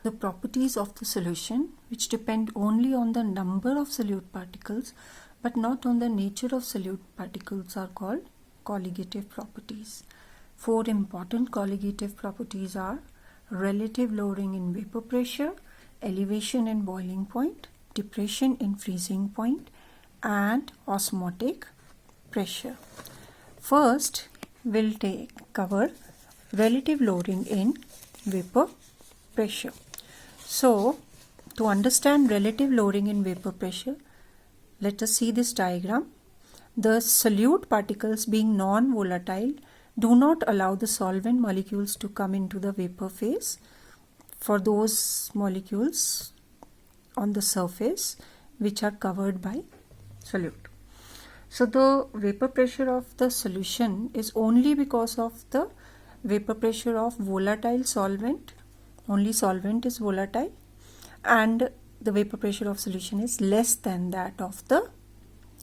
The properties of the solution, which depend only on the number of solute particles but not on the nature of solute particles, are called colligative properties. Four important colligative properties are relative lowering in vapor pressure, elevation in boiling point, depression in freezing point, and osmotic pressure. First, we'll cover relative lowering in vapor pressure. So, to understand relative lowering in vapor pressure, let us see this diagram. The solute particles, being non-volatile, do not allow the solvent molecules to come into the vapor phase for those molecules on the surface which are covered by solute. So the vapor pressure of the solution is only because of the vapor pressure of volatile solvent. Only solvent is volatile, and the vapor pressure of solution is less than that of the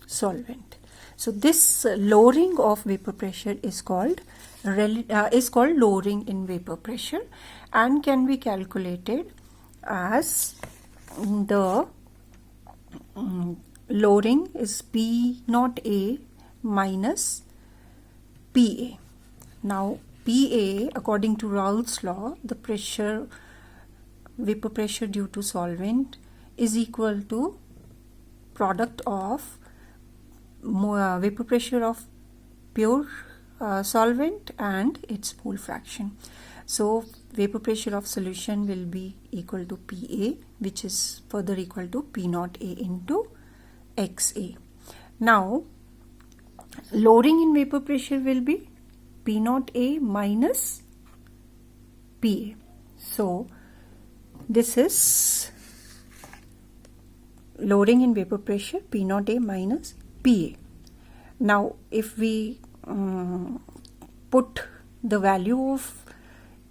solvent. So this lowering of vapor pressure is called lowering in vapor pressure, and can be calculated as the lowering is P naught A minus PA. Now PA, according to Raoult's law, the vapor pressure due to solvent is equal to product of vapor pressure of pure solvent and its mole fraction. So vapor pressure of solution will be equal to PA, which is further equal to P naught A into XA. Now lowering in vapor pressure will be P naught A minus PA. So this is lowering in vapor pressure, P naught A minus PA. Now if we put the value of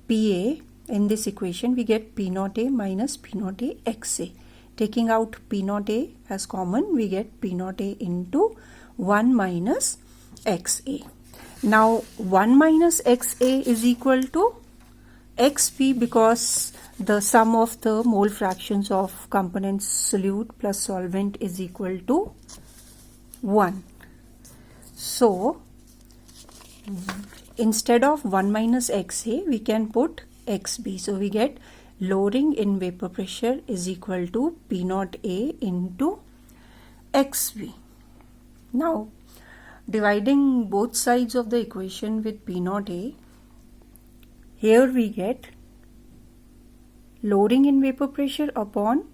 PA in this equation, we get P naught A minus P naught A XA. Taking out P naught A as common, we get P naught A into 1 minus XA. Now 1 minus XA is equal to XP, because the sum of the mole fractions of components solute plus solvent is equal to 1. So instead of 1 minus XA, we can put XB. So we get lowering in vapor pressure is equal to P naught A into XB. Now dividing both sides of the equation with P naught A, here we get lowering in vapor pressure upon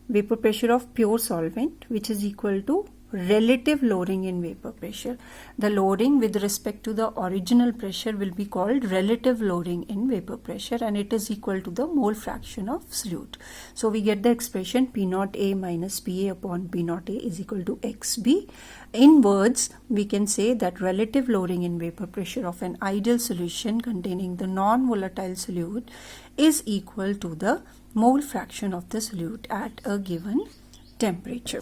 vapor pressure of pure solvent, which is equal to relative lowering in vapor pressure. The lowering with respect to the original pressure will be called relative lowering in vapor pressure, and it is equal to the mole fraction of solute. So we get the expression P naught A minus PA upon P naught A is equal to XB. In words, we can say that relative lowering in vapor pressure of an ideal solution containing the non-volatile solute is equal to the mole fraction of the solute at a given temperature.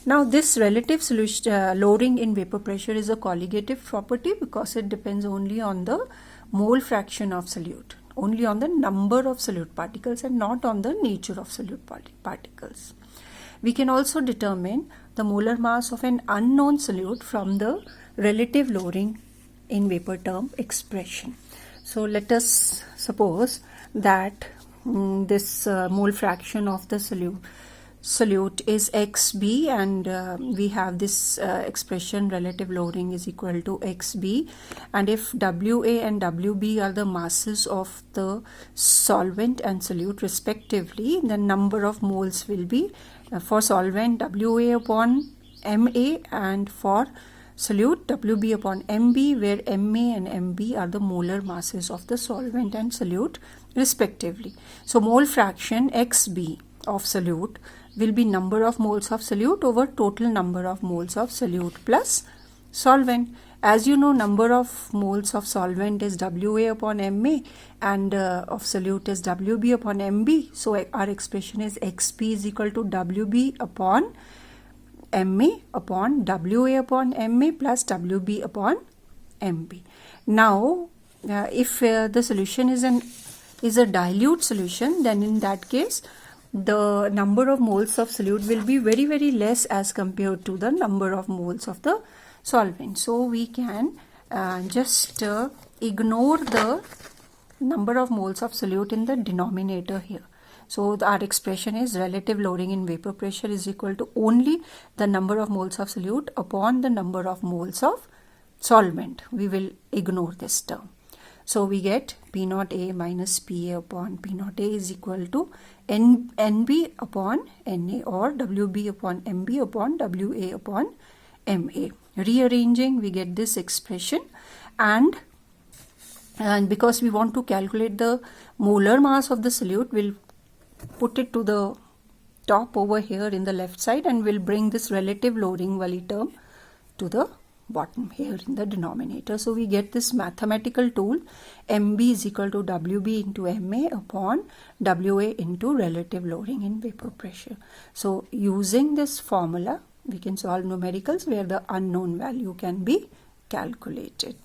Now this relative lowering in vapor pressure is a colligative property because it depends only on the mole fraction of solute, only on the number of solute particles and not on the nature of solute particles. We can also determine the molar mass of an unknown solute from the relative lowering in vapor term expression. So let us suppose that this mole fraction of the solute is XB, and we have this expression relative lowering is equal to XB, and if WA and WB are the masses of the solvent and solute respectively, the number of moles will be for solvent WA upon MA, and for solute WB upon MB, where MA and MB are the molar masses of the solvent and solute respectively. So mole fraction XB of solute will be number of moles of solute over total number of moles of solute plus solvent. As you know, number of moles of solvent is WA upon MA, and of solute is WB upon MB. So our expression is XP is equal to WB upon MA upon WA upon MA plus WB upon MB. Now if the solution is an is a dilute solution, then in that case the number of moles of solute will be very, very less as compared to the number of moles of the solvent. So we can just ignore the number of moles of solute in the denominator here. So our expression is relative loading in vapor pressure is equal to only the number of moles of solute upon the number of moles of solvent. We will ignore this term. So we get P naught A minus PA upon P naught A is equal to NB upon NA, or WB upon MB upon WA upon MA. Rearranging, we get this expression, and because we want to calculate the molar mass of the solute, we'll put it to the top over here in the left side, and we'll bring this relative loading wali term to the bottom here in the denominator. So we get this mathematical tool, MB is equal to WB into MA upon WA into relative loading in vapor pressure. So using this formula, we can solve numericals where the unknown value can be calculated.